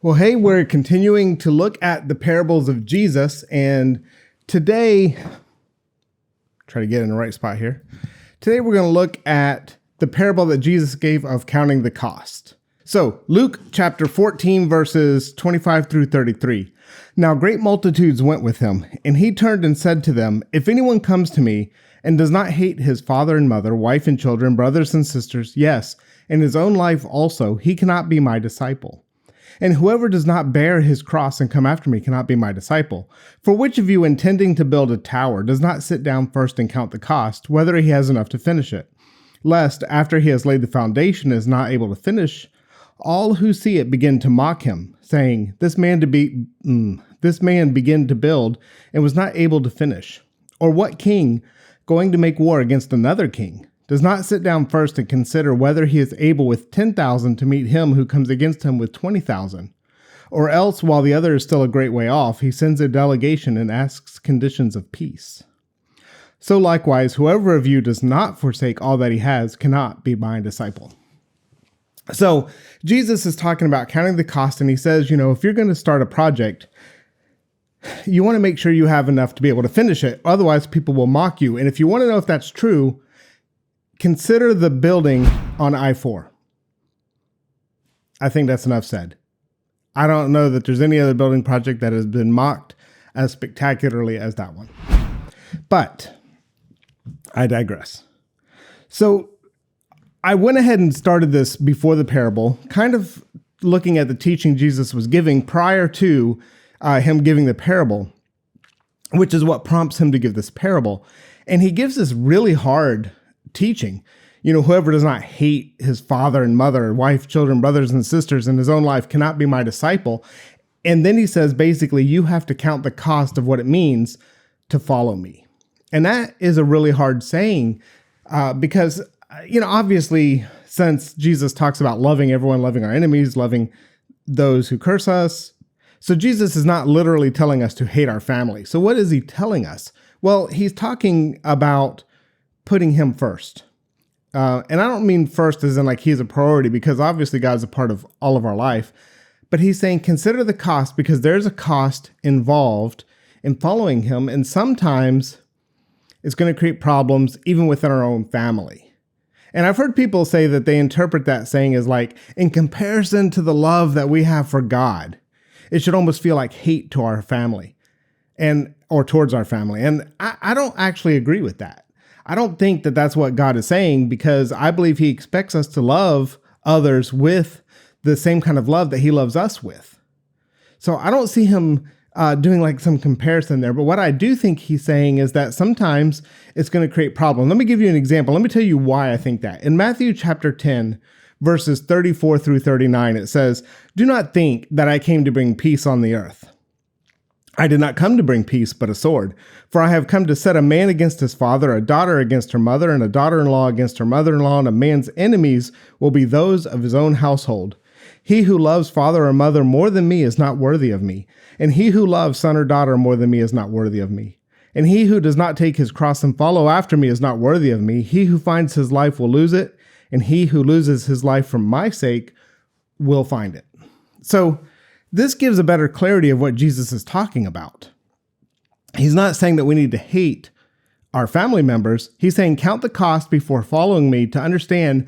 Well, hey, we're continuing to look at the parables of Jesus, and today, try to get in the right spot here. Today, we're going to look at the parable that Jesus gave of counting the cost. So, Luke chapter 14, verses 25 through 33. Now, great multitudes went with him, and he turned and said to them, "If anyone comes to me and does not hate his father and mother, wife and children, brothers and sisters, yes, and his own life also, he cannot be my disciple. And whoever does not bear his cross and come after me cannot be my disciple. For which of you, intending to build a tower, does not sit down first and count the cost, whether he has enough to finish it? Lest, after he has laid the foundation and is not able to finish, all who see it begin to mock him, saying, This man began to build and was not able to finish. Or what king, going to make war against another king, does not sit down first and consider whether he is able with 10,000 to meet him who comes against him with 20,000? Or else, while the other is still a great way off, he sends a delegation and asks conditions of peace. So likewise, whoever of you does not forsake all that he has cannot be my disciple." So Jesus is talking about counting the cost, and he says, if you're going to start a project, you want to make sure you have enough to be able to finish it. Otherwise, people will mock you. And if you want to know if that's true, consider the building on I-4. I think that's enough said. I don't know that there's any other building project that has been mocked as spectacularly as that one. But I digress. So I went ahead and started this before the parable, kind of looking at the teaching Jesus was giving prior to him giving the parable, which is what prompts him to give this parable. And he gives this really hard teaching. Whoever does not hate his father and mother, wife, children, brothers and sisters in his own life cannot be my disciple. And then he says, basically, you have to count the cost of what it means to follow me. And that is a really hard saying because, obviously, since Jesus talks about loving everyone, loving our enemies, loving those who curse us. So Jesus is not literally telling us to hate our family. So what is he telling us? Well, he's talking about putting him first. And I don't mean first as in like he's a priority, because obviously God's a part of all of our life. But he's saying consider the cost, because there's a cost involved in following him. And sometimes it's going to create problems even within our own family. And I've heard people say that they interpret that saying as like, in comparison to the love that we have for God, it should almost feel like hate to our family or towards our family. And I don't actually agree with that. I don't think that that's what God is saying, because I believe he expects us to love others with the same kind of love that he loves us with. So I don't see him doing like some comparison there. But what I do think he's saying is that sometimes it's going to create problems. Let me give you an example. Let me tell you why I think that. In Matthew chapter 10, verses 34 through 39, it says, "Do not think that I came to bring peace on the earth. I did not come to bring peace, but a sword. For I have come to set a man against his father, a daughter against her mother, and a daughter-in-law against her mother-in-law, and a man's enemies will be those of his own household. He who loves father or mother more than me is not worthy of me, and he who loves son or daughter more than me is not worthy of me. And he who does not take his cross and follow after me is not worthy of me. He who finds his life will lose it, and he who loses his life for my sake will find it." So this gives a better clarity of what Jesus is talking about. He's not saying that we need to hate our family members. He's saying count the cost before following me to understand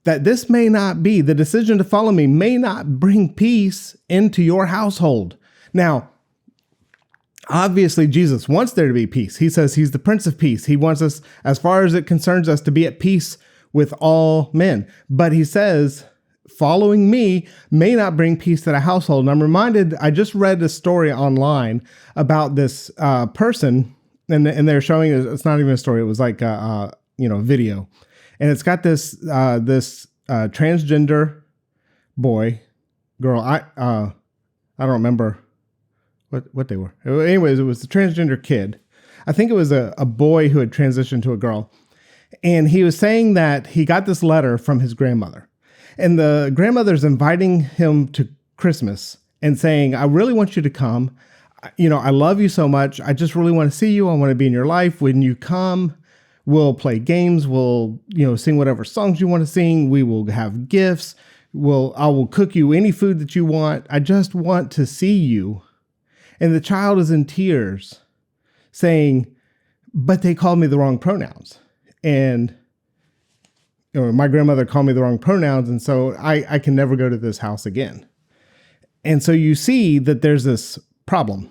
that this may not be, the decision to follow me may not bring peace into your household. Now, obviously, Jesus wants there to be peace. He says he's the Prince of Peace. He wants us, as far as it concerns us, to be at peace with all men. But he says following me may not bring peace to the household. And I'm reminded, I just read a story online about this person, and they're showing, it's not even a story, it was like a video. And it's got this transgender girl. I don't remember what they were. Anyways, it was a transgender kid. I think it was a boy who had transitioned to a girl. And he was saying that he got this letter from his grandmother. And the grandmother's inviting him to Christmas and saying, "I really want you to come. I love you so much. I just really want to see you. I want to be in your life. When you come, we'll play games. We'll, sing whatever songs you want to sing. We will have gifts. I will cook you any food that you want. I just want to see you. And the child is in tears saying, but they called me the wrong pronouns. And my grandmother called me the wrong pronouns. And so I can never go to this house again. And so you see that there's this problem.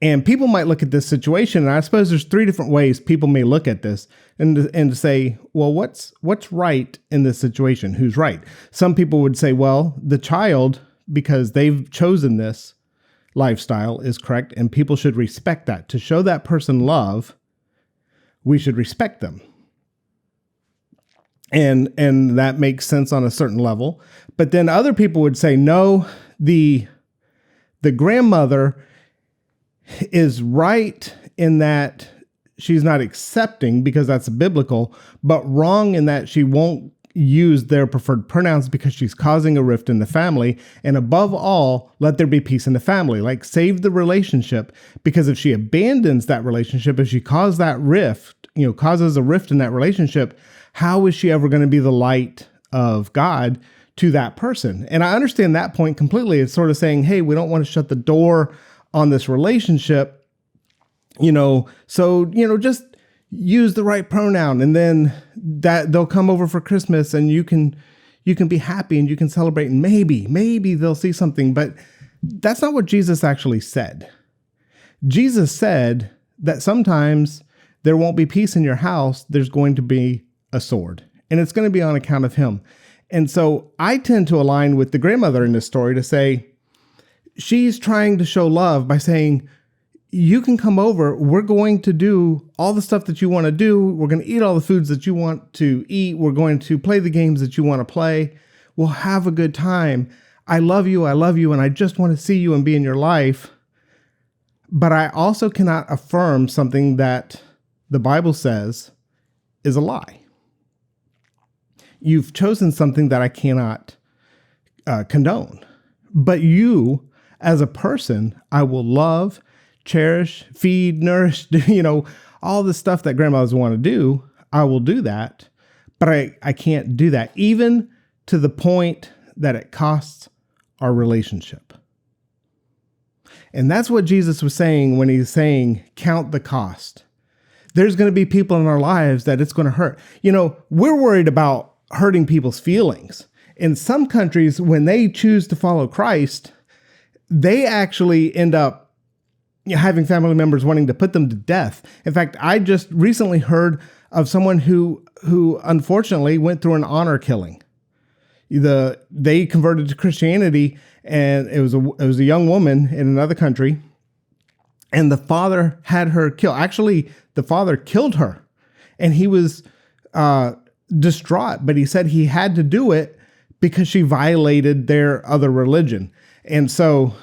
And people might look at this situation, and I suppose there's three different ways people may look at this and to say, well, what's right in this situation? Who's right? Some people would say, well, the child, because they've chosen this lifestyle, is correct, and people should respect that. To show that person love, we should respect them. And that makes sense on a certain level. But then other people would say, no, the grandmother is right in that she's not accepting because that's biblical, but wrong in that she won't use their preferred pronouns because she's causing a rift in the family. And above all, let there be peace in the family. Like, save the relationship, because if she abandons that relationship, if she causes a rift in that relationship, how is she ever going to be the light of God to that person? And I understand that point completely. It's sort of saying, hey, we don't want to shut the door on this relationship, so, just use the right pronoun, and then that they'll come over for Christmas and you can be happy and you can celebrate, and maybe they'll see something. But that's not what Jesus actually said. Jesus said that sometimes there won't be peace in your house. There's going to be a sword, and it's going to be on account of him. And so I tend to align with the grandmother in this story to say, she's trying to show love by saying, you can come over. We're going to do all the stuff that you want to do. We're going to eat all the foods that you want to eat. We're going to play the games that you want to play. We'll have a good time. I love you. And I just want to see you and be in your life. But I also cannot affirm something that the Bible says is a lie. You've chosen something that I cannot condone. But you, as a person, I will love, cherish, feed, nourish, all the stuff that grandmothers want to do. I will do that, but I can't do that, even to the point that it costs our relationship. And that's what Jesus was saying when he's saying, count the cost. There's going to be people in our lives that it's going to hurt. We're worried about hurting people's feelings. In some countries, when they choose to follow Christ, they actually end up having family members wanting to put them to death. In fact, I just recently heard of someone who unfortunately went through an honor killing. They converted to Christianity, and it was a young woman in another country, and the father had her killed. Actually, the father killed her, and he was distraught, but he said he had to do it because she violated their other religion. And so,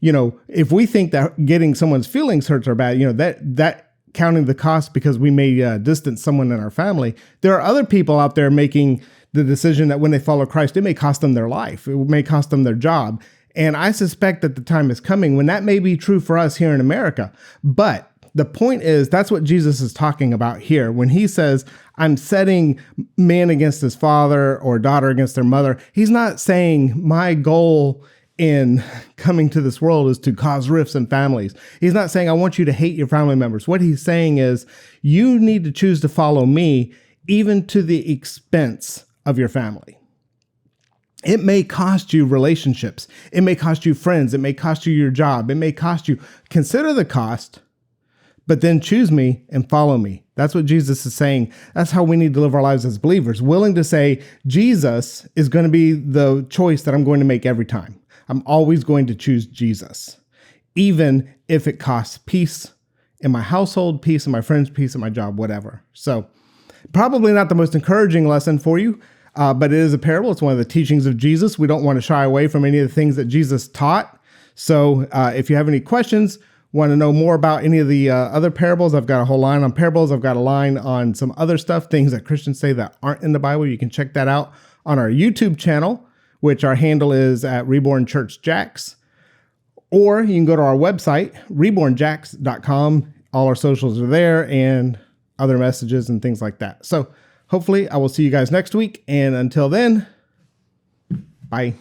if we think that getting someone's feelings hurts are bad, that counting the cost because we may distance someone in our family, there are other people out there making the decision that when they follow Christ, it may cost them their life. It may cost them their job. And I suspect that the time is coming when that may be true for us here in America. But the point is, that's what Jesus is talking about here. When he says, I'm setting man against his father or daughter against their mother, he's not saying my goal in coming to this world is to cause rifts in families. He's not saying I want you to hate your family members. What he's saying is you need to choose to follow me even to the expense of your family. It may cost you relationships. It may cost you friends. It may cost you your job. It may cost you. Consider the cost, but then choose me and follow me. That's what Jesus is saying. That's how we need to live our lives as believers, willing to say, Jesus is going to be the choice that I'm going to make every time. I'm always going to choose Jesus, even if it costs peace in my household, peace in my friends, peace in my job, whatever. So probably not the most encouraging lesson for you, but it is a parable. It's one of the teachings of Jesus. We don't want to shy away from any of the things that Jesus taught. So if you have any questions, want to know more about any of the other parables, I've got a whole line on parables. I've got a line on some other stuff, things that Christians say that aren't in the Bible. You can check that out on our YouTube channel, which our handle is at Reborn Church Jacks. Or you can go to our website, rebornjacks.com. All our socials are there and other messages and things like that. So hopefully I will see you guys next week. And until then, Bye.